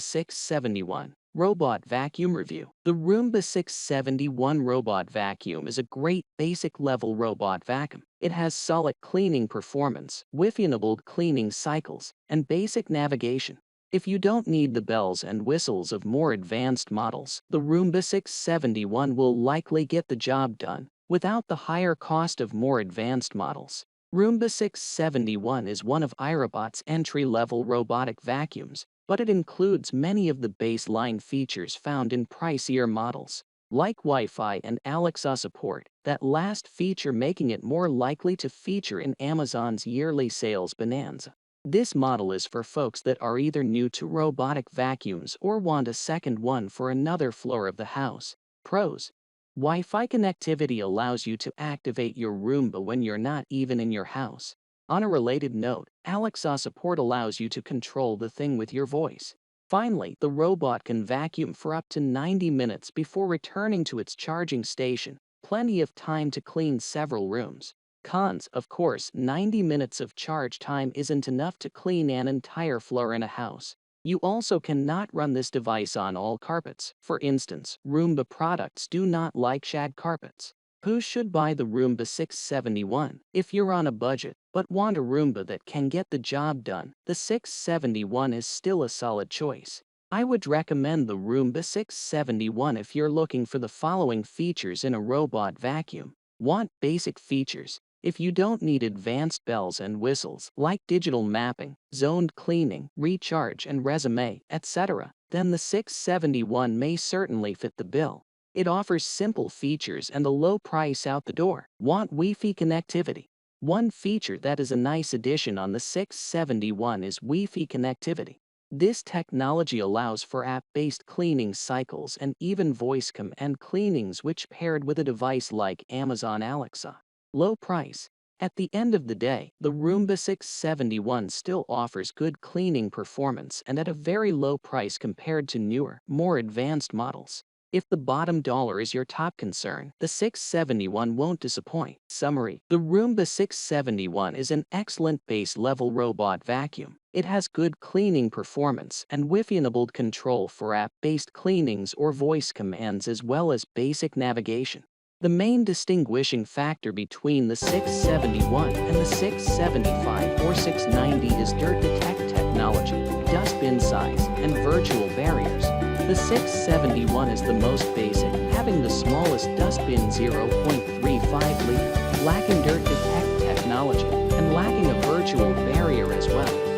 671 Robot Vacuum Review. The Roomba 671 Robot Vacuum is a great basic-level robot vacuum. It has solid cleaning performance, wifi-enabled cleaning cycles, and basic navigation. If you don't need the bells and whistles of more advanced models, the Roomba 671 will likely get the job done without the higher cost of more advanced models. Roomba 671 is one of iRobot's entry-level robotic vacuums, but it includes many of the baseline features found in pricier models, like Wi-Fi and Alexa support. That last feature making it more likely to feature in Amazon's yearly sales bonanza. This model is for folks that are either new to robotic vacuums or want a second one for another floor of the house. Pros: Wi-Fi connectivity allows you to activate your Roomba when you're not even in your house. On a related note, Alexa support allows you to control the thing with your voice. Finally, the robot can vacuum for up to 90 minutes before returning to its charging station, plenty of time to clean several rooms. Cons: of course, 90 minutes of charge time isn't enough to clean an entire floor in a house. You also cannot run this device on all carpets. For instance, Roomba products do not like shag carpets. Who should buy the Roomba 671? If you're on a budget, but want a Roomba that can get the job done, the 671 is still a solid choice. I would recommend the Roomba 671 if you're looking for the following features in a robot vacuum. Want basic features? If you don't need advanced bells and whistles like digital mapping, zoned cleaning, recharge and resume, etc., then the 671 may certainly fit the bill. It offers simple features and a low price out the door. Want Wi-Fi connectivity? One feature that is a nice addition on the 671 is Wi-Fi connectivity. This technology allows for app-based cleaning cycles and even voice command cleanings, which paired with a device like Amazon Alexa. Low price. At the end of the day, the Roomba 671 still offers good cleaning performance and at a very low price compared to newer, more advanced models. If the bottom dollar is your top concern, the 671 won't disappoint. Summary: the Roomba 671 is an excellent base-level robot vacuum. It has good cleaning performance and Wi-Fi-enabled control for app-based cleanings or voice commands, as well as basic navigation. The main distinguishing factor between the 671 and the 675 or 690 is dirt detect technology, dustbin size, and virtual barriers. The 671 is the most basic, having the smallest dustbin 0.35 liter, lacking dirt detect technology, and lacking a virtual barrier as well.